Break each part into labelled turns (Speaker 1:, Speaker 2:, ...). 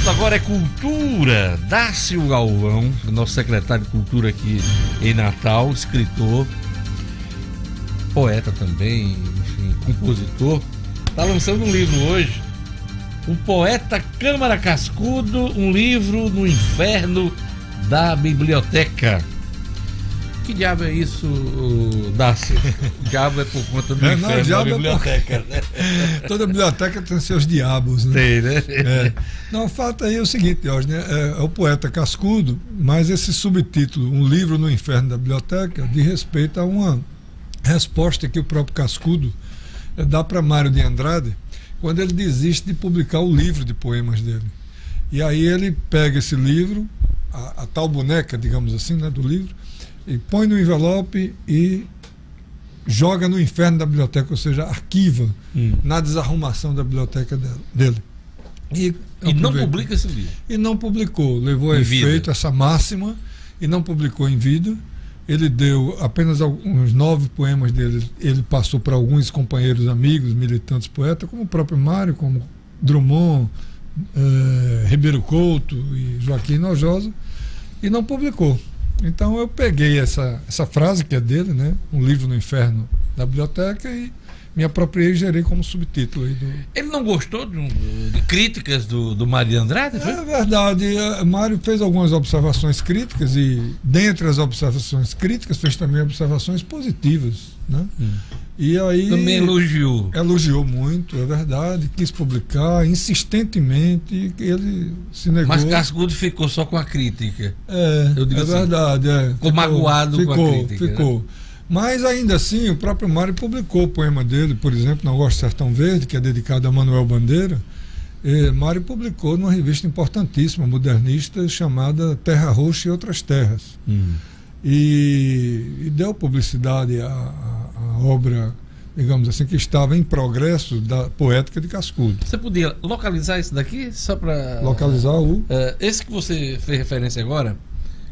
Speaker 1: assunto agora é cultura. Dácio Galvão, nosso secretário de cultura aqui em Natal, escritor, poeta também, enfim, compositor, está lançando um livro hoje, O Poeta Câmara Cascudo, um livro no inferno da biblioteca. Que diabo é isso, Dácio? O diabo é por conta do inferno da biblioteca, né?
Speaker 2: Toda biblioteca tem seus diabos, né?
Speaker 1: Tem, né?
Speaker 2: Não, o fato aí é o seguinte, Jorge, né? É o Poeta Cascudo, mas esse subtítulo, Um Livro no Inferno da Biblioteca, diz respeito a uma resposta que o próprio Cascudo dá para Mário de Andrade, quando ele desiste de publicar o livro de poemas dele. E aí ele pega esse livro, a tal boneca, digamos assim, né, do livro, e põe no envelope e joga no inferno da biblioteca, ou seja, arquiva na desarrumação da biblioteca dele. E
Speaker 1: não publica esse livro.
Speaker 2: E não publicou, levou a efeito essa máxima e não publicou em vida. Ele deu apenas uns 9 poemas dele, ele passou para alguns companheiros, amigos, militantes, poetas, como o próprio Mário, como Drummond, Ribeiro Couto e Joaquim Nojosa, e não publicou. Então eu peguei essa frase que é dele, né? Um livro no inferno da biblioteca, e me apropriei e gerei como subtítulo aí do...
Speaker 1: Ele não gostou de críticas do Mário de Andrade? Foi?
Speaker 2: É verdade, Mário fez algumas observações críticas e dentre as observações críticas fez também observações positivas, né? E aí
Speaker 1: também
Speaker 2: elogiou muito, é verdade, quis publicar insistentemente, e ele se negou.
Speaker 1: Mas Cascudo ficou só com a crítica.
Speaker 2: Eu digo assim, verdade,
Speaker 1: ficou magoado com a crítica.
Speaker 2: Ficou. Né? Mas ainda assim, o próprio Mário publicou o poema dele, por exemplo, Não Gosto de Sertão Verde, que é dedicado a Manuel Bandeira. Mário publicou numa revista importantíssima, modernista, chamada Terra Roxa e Outras Terras. E deu publicidade à obra, digamos assim, que estava em progresso da poética de Cascudo.
Speaker 1: Você podia localizar isso daqui, só para...
Speaker 2: Localizar
Speaker 1: esse que você fez referência agora,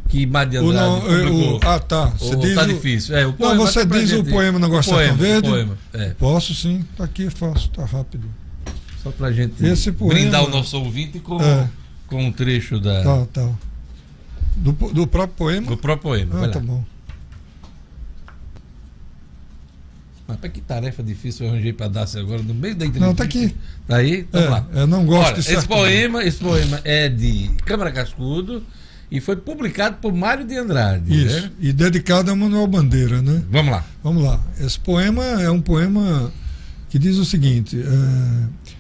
Speaker 1: que Mário de Andrade publicou.
Speaker 2: Tá.
Speaker 1: Você diz tá difícil. O
Speaker 2: poema, não, você diz o poema Não Gosto de Sertão Verde?
Speaker 1: Poema,
Speaker 2: Posso sim, tá aqui, é fácil, tá rápido.
Speaker 1: Só pra gente
Speaker 2: poema,
Speaker 1: brindar o nosso ouvinte com um trecho da...
Speaker 2: Tá. Do próprio poema?
Speaker 1: Do próprio poema,
Speaker 2: tá bom.
Speaker 1: Mas que tarefa difícil eu arranjei para dar agora no meio da entrevista.
Speaker 2: Não, tá aqui.
Speaker 1: Tá aí? Vamos lá.
Speaker 2: Eu não gosto de
Speaker 1: esse poema é de Câmara Cascudo e foi publicado por Mário de Andrade.
Speaker 2: Isso, né? E dedicado a Manuel Bandeira, né?
Speaker 1: Vamos lá.
Speaker 2: Esse poema é um poema que diz o seguinte: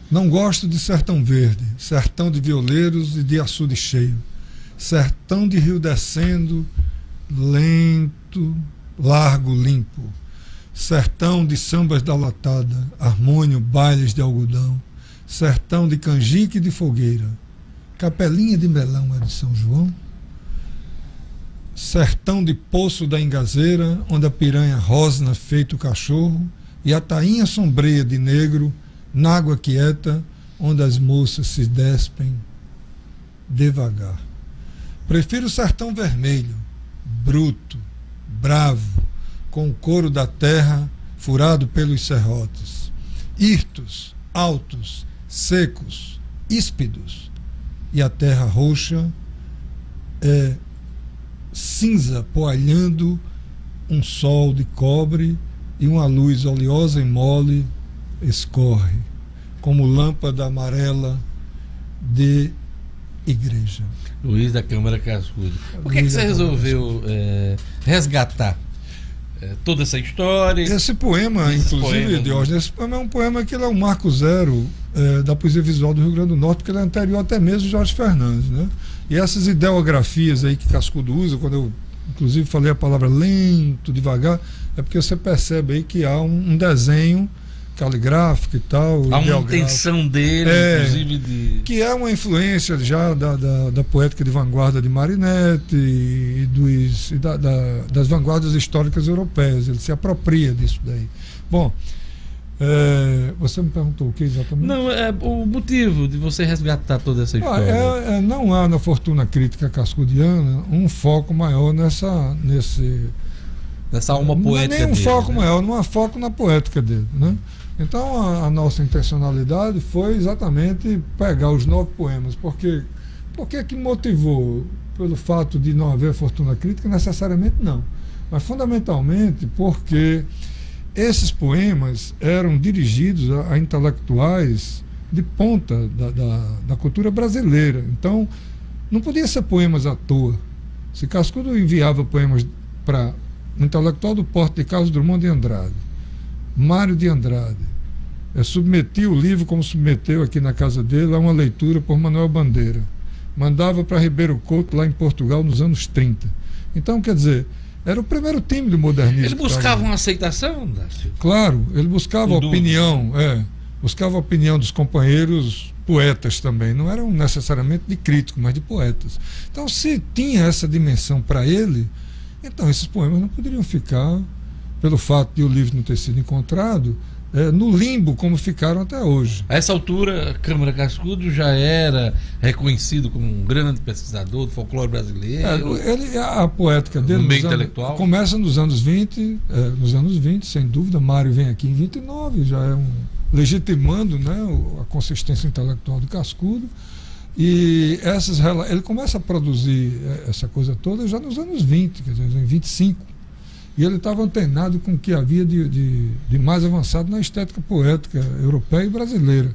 Speaker 2: não gosto de sertão verde, sertão de violeiros e de açude cheio, sertão de rio descendo, lento, largo, limpo, sertão de sambas da latada, harmônio, bailes de algodão, sertão de canjica e de fogueira, capelinha de melão é de São João, sertão de poço da engazeira, onde a piranha rosna feito cachorro, e a tainha sombreia de negro, na água quieta, onde as moças se despem devagar. Prefiro o sertão vermelho, bruto, bravo, com o couro da terra furado pelos serrotes, hirtos, altos, secos, íspidos, e a terra roxa é cinza poalhando um sol de cobre, e uma luz oleosa e mole escorre como lâmpada amarela de igreja.
Speaker 1: Luiz da Câmara Cascudo. Por que você resolveu resgatar toda essa história?
Speaker 2: Esse poema, inclusive, Diógenes, esse poema é um poema que ele é um marco zero da poesia visual do Rio Grande do Norte, porque ele é anterior até mesmo Jorge Fernandes, né? E essas ideografias aí que Cascudo usa, quando eu inclusive falei a palavra lento, devagar, é porque você percebe aí que há um desenho caligráfico e tal.
Speaker 1: Há uma intenção dele, inclusive,
Speaker 2: que é uma influência já da poética de vanguarda de Marinetti e das vanguardas históricas europeias. Ele se apropria disso daí. Bom, você me perguntou o que exatamente?
Speaker 1: Não, é o motivo de você resgatar toda essa história.
Speaker 2: Não há na fortuna crítica cascudiana um foco maior nessa
Speaker 1: alma poética dele.
Speaker 2: Nem um foco maior, não há foco na poética dele, né? Então a nossa intencionalidade foi exatamente pegar os 9 poemas, porque Por que motivou? Pelo fato de não haver fortuna crítica? Necessariamente não. Mas fundamentalmente porque esses poemas eram dirigidos a intelectuais de ponta da cultura brasileira. Então, não podia ser poemas à toa. Se Cascudo enviava poemas para um intelectual do porte de Carlos Drummond de Andrade, Mário de Andrade, submetia o livro, como submeteu aqui na casa dele, a uma leitura por Manuel Bandeira. Mandava para Ribeiro Couto, lá em Portugal, nos anos 30. Então, quer dizer, era o primeiro time do modernismo.
Speaker 1: Ele buscava uma aceitação, Dácio?
Speaker 2: Claro, ele buscava a opinião, buscava a opinião dos companheiros poetas também. Não eram necessariamente de crítico, mas de poetas. Então, se tinha essa dimensão para ele, então esses poemas não poderiam ficar, pelo fato de o livro não ter sido encontrado, no limbo como ficaram até hoje.
Speaker 1: A essa altura, Câmara Cascudo já era reconhecido como um grande pesquisador do folclore brasileiro.
Speaker 2: A poética dele
Speaker 1: no meio intelectual
Speaker 2: começa nos anos 20, sem dúvida. Mário vem aqui em 29, já é legitimando, né, a consistência intelectual do Cascudo. E ele começa a produzir essa coisa toda já nos anos 20, quer dizer, em 25. E ele estava antenado com o que havia de mais avançado na estética poética europeia e brasileira.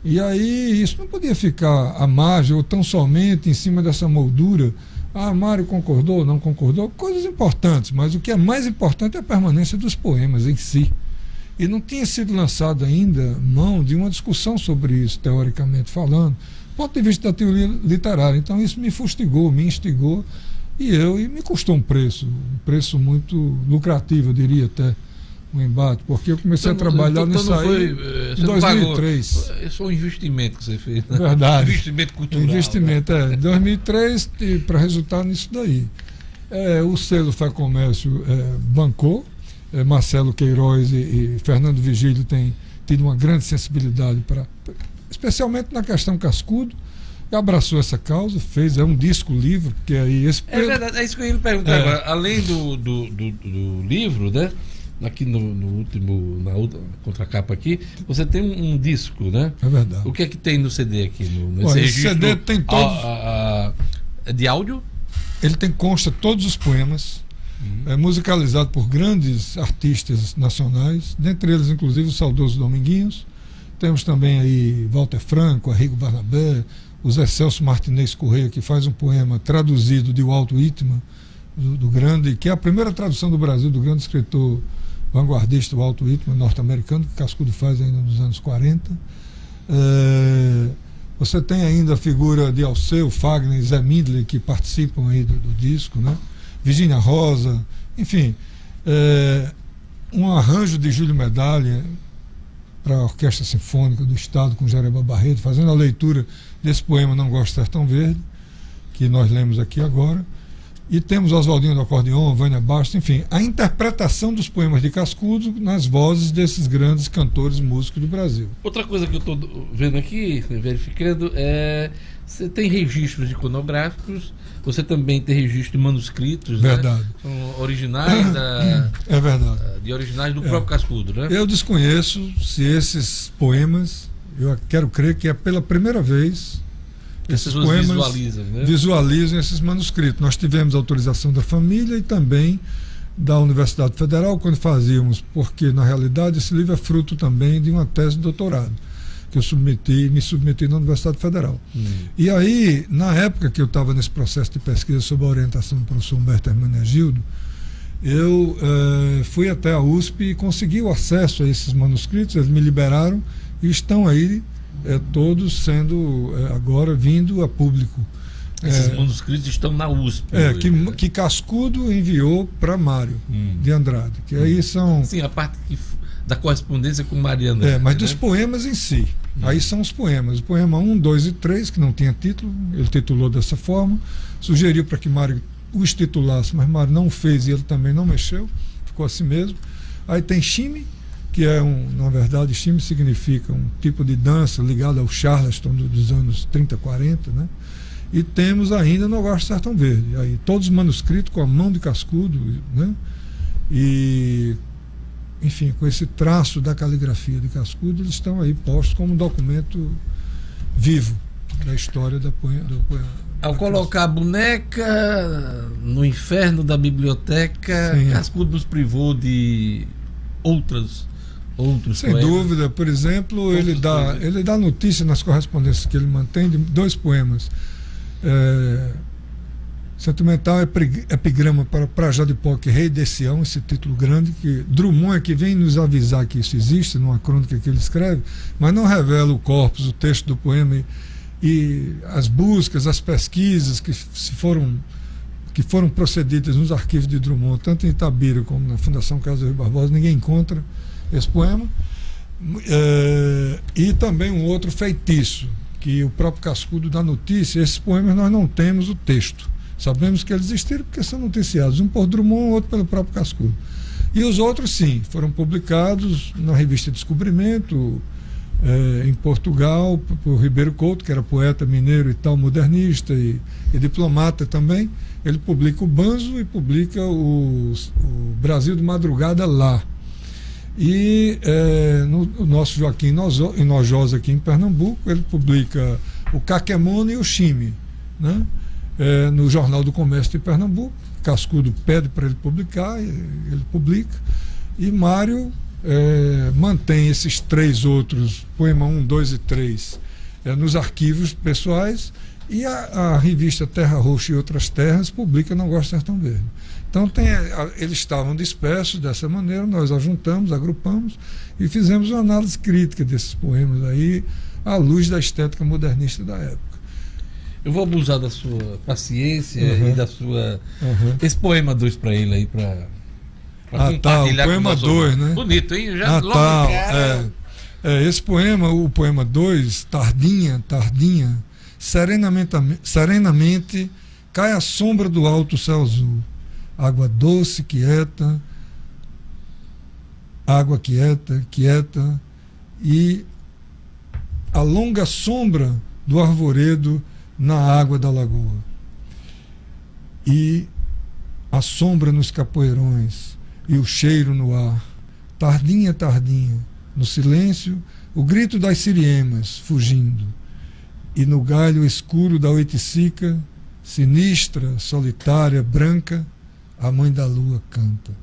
Speaker 2: E aí isso não podia ficar à margem ou tão somente em cima dessa moldura. Mário concordou, não concordou, coisas importantes, mas o que é mais importante é a permanência dos poemas em si. E não tinha sido lançado ainda mão de uma discussão sobre isso, teoricamente falando, do ponto de vista da teoria literária. Então isso me fustigou, me instigou. E me custou um preço muito lucrativo, eu diria até, um embate, porque eu comecei a trabalhar nisso aí em 2003.
Speaker 1: É só um investimento que você fez, né?
Speaker 2: Verdade.
Speaker 1: Investimento cultural.
Speaker 2: Investimento, em 2003, para resultar nisso daí. O selo Fé Comércio bancou, Marcelo Queiroz e Fernando Vigílio têm tido uma grande sensibilidade, especialmente na questão Cascudo. Abraçou essa causa, fez um disco-livro, porque aí esse...
Speaker 1: É verdade, é isso que eu ia lhe perguntar agora. Além do livro, né? Aqui na outra contracapa aqui, você tem um disco, né?
Speaker 2: É verdade.
Speaker 1: O que é que tem no CD aqui?
Speaker 2: Nesse registro, CD tem todos...
Speaker 1: É de áudio?
Speaker 2: Ele consta todos os poemas, musicalizado por grandes artistas nacionais, dentre eles, inclusive, o saudoso Dominguinhos. Temos também aí Walter Franco, Arrigo Barnabé, o Zé Celso Martinez Correia, que faz um poema traduzido de Walt Whitman, do grande, que é a primeira tradução do Brasil, do grande escritor vanguardista Walt Whitman, norte-americano, que Cascudo faz ainda nos anos 40. Você tem ainda a figura de Alceu, Fagner e Zé Mindley, que participam aí do disco, né? Virgínia Rosa, enfim, um arranjo de Júlio Medalha para a Orquestra Sinfônica do Estado, com Jereba Barreto, fazendo a leitura desse poema Não Gosto de Sertão Verde, que nós lemos aqui agora. E temos Oswaldinho do Acordeon, Vânia Bastos, enfim, a interpretação dos poemas de Cascudo nas vozes desses grandes cantores músicos do Brasil.
Speaker 1: Outra coisa que eu estou vendo aqui, verificando, você tem registros iconográficos, você também tem registro de manuscritos,
Speaker 2: verdade.
Speaker 1: Né? São originais
Speaker 2: é verdade.
Speaker 1: De originais do próprio Cascudo, né?
Speaker 2: Eu desconheço se esses poemas, eu quero crer que é pela primeira vez esses poemas visualizam esses manuscritos. Nós tivemos autorização da família e também da Universidade Federal quando fazíamos, porque na realidade esse livro é fruto também de uma tese de doutorado que eu me submeti na Universidade Federal. E aí, na época que eu estava nesse processo de pesquisa sob a orientação do professor Humberto Hermenegildo, eu fui até a USP e consegui o acesso a esses manuscritos. Eles me liberaram e estão aí todos sendo agora vindo a público.
Speaker 1: Esses manuscritos estão na USP.
Speaker 2: Que Cascudo enviou para Mário de Andrade, que aí são...
Speaker 1: Sim, a parte da correspondência com Mariana.
Speaker 2: Mas dos poemas em si. Aí são os poemas. O poema 1, 2 e 3, que não tinha título, ele titulou dessa forma, sugeriu para que Mário os titulasse, mas Mário não fez e ele também não mexeu, ficou assim mesmo. Aí tem Chime, que é na verdade, Chime significa um tipo de dança ligado ao Charleston dos anos 30, 40, né? E temos ainda Não Gosto de Sertão Verde. Aí todos os manuscritos com a mão de Cascudo, né? E enfim, com esse traço da caligrafia de Cascudo, eles estão aí postos como um documento vivo. da história do poema.
Speaker 1: Ao colocar a boneca no inferno da biblioteca,
Speaker 2: Sim.
Speaker 1: Cascudo nos privou de outros
Speaker 2: Sem
Speaker 1: poemas.
Speaker 2: dúvida. Por exemplo, ele dá notícia nas correspondências que ele mantém de 2 poemas. Sentimental Epigrama para Prajá de Poc, Rei de Sião, esse título grande, que Drummond é que vem nos avisar que isso existe, numa crônica que ele escreve, mas não revela o corpus, o texto do poema e as buscas, as pesquisas que foram procedidas nos arquivos de Drummond, tanto em Itabira como na Fundação Casa do Rio Barbosa, ninguém encontra esse poema. E também um outro feitiço, que o próprio Cascudo dá notícia. Esses poemas nós não temos o texto. Sabemos que eles existiram porque são noticiados, um por Drummond, outro pelo próprio Cascudo. E os outros, sim, foram publicados na revista Descobrimento, em Portugal, por Ribeiro Couto, que era poeta mineiro e tal, modernista e diplomata também. Ele publica o Banzo e publica o Brasil de Madrugada lá. E no nosso Joaquim Inojosa, aqui em Pernambuco, ele publica o Caquemona e o Chime, né? No Jornal do Comércio de Pernambuco. Cascudo pede para ele publicar, ele publica. E Mário mantém esses 3 outros, poema 1, 2 e 3, nos arquivos pessoais, e a revista Terra Roxa e Outras Terras publica Não Gosto de Sertão Verde. Então eles estavam dispersos dessa maneira, nós ajuntamos, agrupamos e fizemos uma análise crítica desses poemas aí, à luz da estética modernista da época.
Speaker 1: Eu vou abusar da sua paciência e da sua... Esse poema 2 para ele aí, para compartilhar
Speaker 2: o poema 2, né?
Speaker 1: Bonito, hein? Já logo
Speaker 2: cara... esse poema, o poema 2, Tardinha, serenamente cai a sombra do alto céu azul, água doce, quieta, água quieta, e a longa sombra do arvoredo na água da lagoa, e a sombra nos capoeirões e o cheiro no ar. Tardinha, no silêncio, o grito das siriemas fugindo, e no galho escuro da oiticica, sinistra, solitária, branca, a mãe da lua canta.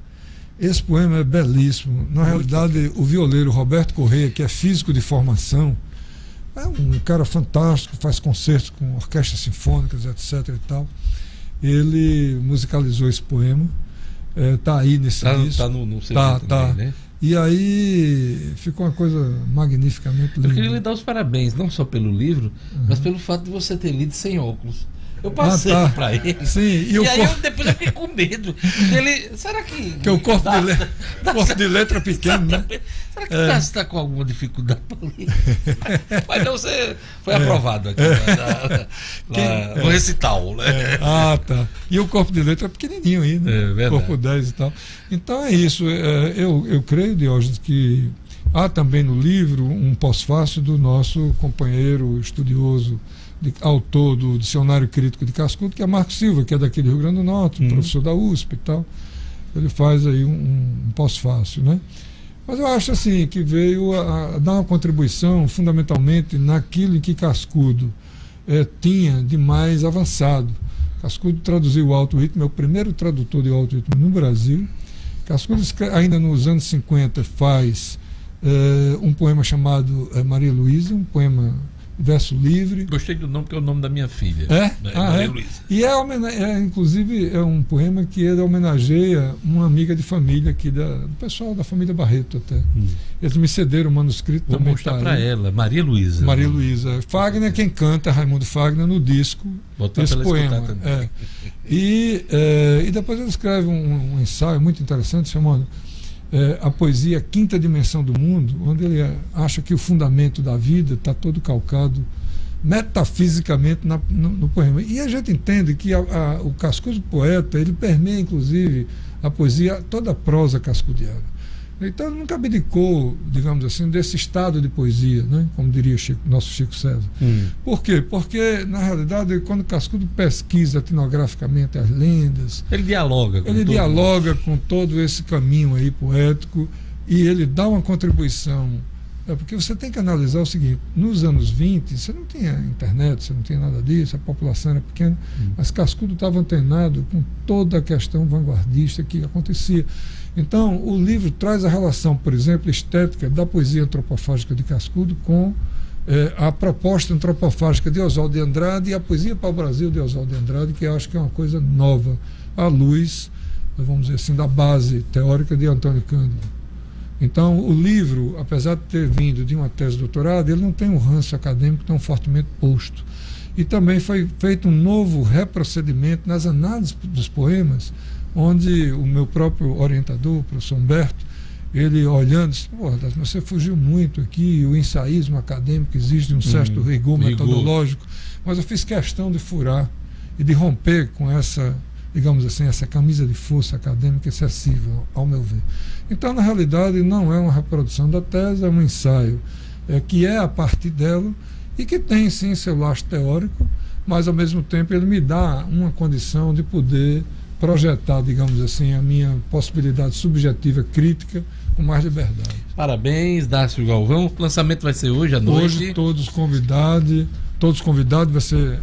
Speaker 2: Esse poema é belíssimo. Na realidade, o violeiro Roberto Correia, que é físico de formação, é um cara fantástico, faz concertos com orquestras sinfônicas, etc. e tal. Ele musicalizou esse poema. Está aí nesse disco.
Speaker 1: Está no CD também, né?
Speaker 2: E aí ficou uma coisa magnificamente linda.
Speaker 1: Eu queria lhe dar os parabéns, não só pelo livro, mas pelo fato de você ter lido sem óculos. Eu passei para ele.
Speaker 2: Sim,
Speaker 1: e aí depois eu fiquei com medo. Será que
Speaker 2: o corpo de letra é pequeno, né?
Speaker 1: Será que está com alguma dificuldade para ler? Mas não, você foi aprovado aqui no recital. Né?
Speaker 2: Tá. E o corpo de letra é pequenininho aí, né? Corpo 10 e tal. Então é isso. Eu creio, Diógenes, que há também no livro um pós-fácil do nosso companheiro estudioso, autor do Dicionário Crítico de Cascudo, que é Marco Silva, que é daqui do Rio Grande do Norte, professor da USP e tal. Ele faz aí um pós-fácil, né? Mas eu acho assim que veio a dar uma contribuição fundamentalmente naquilo em que Cascudo tinha de mais avançado. Cascudo traduziu o alto ritmo, é o primeiro tradutor de alto ritmo no Brasil. Cascudo, ainda nos anos 50, faz um poema chamado Maria Luísa, um poema verso livre.
Speaker 1: Gostei do nome, porque é o nome da minha filha.
Speaker 2: Maria Luísa. E inclusive é um poema que ele homenageia uma amiga de família aqui, do pessoal da família Barreto até. Eles me cederam o manuscrito.
Speaker 1: Vou
Speaker 2: também
Speaker 1: mostrar para ela, Maria Luísa.
Speaker 2: Maria Luísa. Fagner, quem canta, Raimundo Fagner, no disco, esse poema. E depois ele escreve um ensaio muito interessante chamado A Poesia Quinta Dimensão do Mundo, onde ele acha que o fundamento da vida está todo calcado metafisicamente no poema. E a gente entende que o Cascudo poeta, ele permeia inclusive a poesia, toda a prosa cascudiana. Então ele nunca abdicou, digamos assim, desse estado de poesia, né? Como diria nosso Chico César. Por quê? Porque, na realidade, quando Cascudo pesquisa etnograficamente as lendas,
Speaker 1: ele dialoga
Speaker 2: com todo esse caminho aí poético, e ele dá uma contribuição Porque você tem que analisar o seguinte: nos anos 20, você não tinha internet, você não tinha nada disso, a população era pequena, mas Cascudo estava antenado com toda a questão vanguardista que acontecia. Então, o livro traz a relação, por exemplo, estética da poesia antropofágica de Cascudo com a proposta antropofágica de Oswald de Andrade e a poesia para o Brasil de Oswald de Andrade, que eu acho que é uma coisa nova, à luz, vamos dizer assim, da base teórica de Antônio Cândido. Então, o livro, apesar de ter vindo de uma tese de doutorado, ele não tem um ranço acadêmico tão fortemente posto. E também foi feito um novo reprocedimento nas análises dos poemas, onde o meu próprio orientador, o professor Humberto, ele olhando, disse: "Porra, mas você fugiu muito aqui, o ensaísmo acadêmico exige um certo rigor metodológico", mas eu fiz questão de furar e de romper com essa, digamos assim, essa camisa de força acadêmica excessiva, ao meu ver. Então, na realidade, não é uma reprodução da tese, é um ensaio que é a partir dela e que tem, sim, seu lastro teórico, mas, ao mesmo tempo, ele me dá uma condição de poder projetar, digamos assim, a minha possibilidade subjetiva crítica com mais liberdade.
Speaker 1: Parabéns, Dácio Galvão. O lançamento vai ser hoje à noite.
Speaker 2: Hoje, todos convidados, vai ser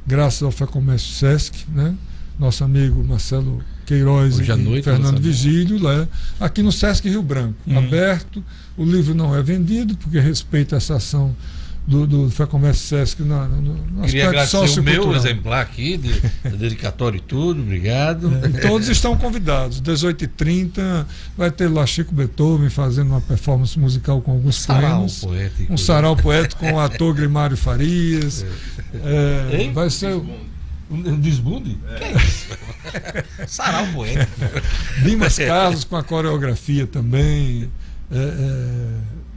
Speaker 2: graças ao FEComércio Sesc, né? Nosso amigo Marcelo Queiroz e Fernando Vigílio, lá, aqui no Sesc Rio Branco, aberto. O livro não é vendido, porque respeita essa ação do FEComércio Sesc no
Speaker 1: aspecto sociocultural. O meu exemplar aqui, dedicatório e tudo, obrigado.
Speaker 2: Todos estão convidados. 18h30 vai ter lá Chico Beethoven fazendo uma performance musical com alguns poemas. Um sarau poético com o ator Grimário Farias. Vai ser
Speaker 1: um desbunde? Que é isso? Sarau poético.
Speaker 2: Dimas Carlos com a coreografia também.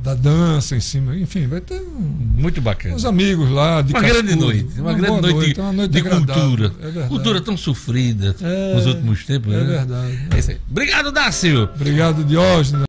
Speaker 2: Da dança em cima, enfim, vai ter
Speaker 1: muito bacana.
Speaker 2: Uns amigos lá de
Speaker 1: uma
Speaker 2: Cascudo,
Speaker 1: grande noite, uma grande noite de cultura. Cultura tão sofrida nos últimos tempos.
Speaker 2: É verdade.
Speaker 1: É isso aí. Obrigado, Dácio.
Speaker 2: Obrigado, Diógenes.